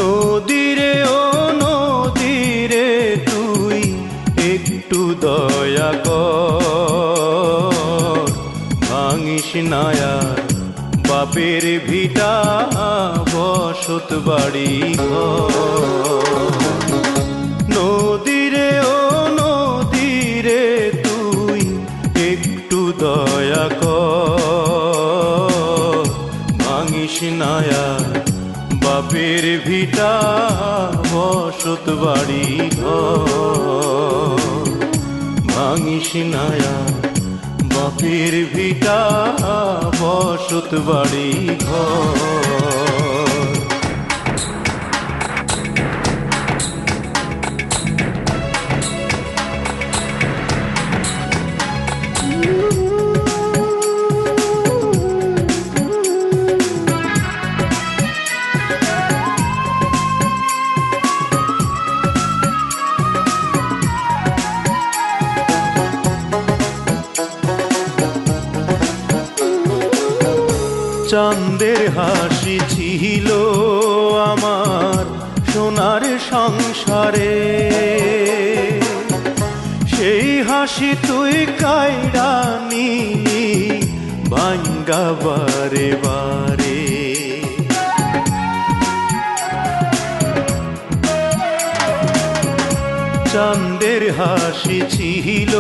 নদীরে ও নদীরে তুই একটু দয়া কর, ভাঙিস নায়ার বাপের ভিটা বসত বাড়ি ঘর। নদীরে ও নদীরে তুই একটু দয়া কর, ভাঙিস নায়ার বাপের ভিটা বসত বাড়ি ঘর। ভাঙিস নায়া বাপের ভিটা বসত বাড়ি ঘর। চাঁদের হাসি ছিল আমার সোনার সংসারে, সেই হাসি তুই কাইড়া নিলি ভাঙ্গা বারে বারে। চাঁদের হাসি ছিল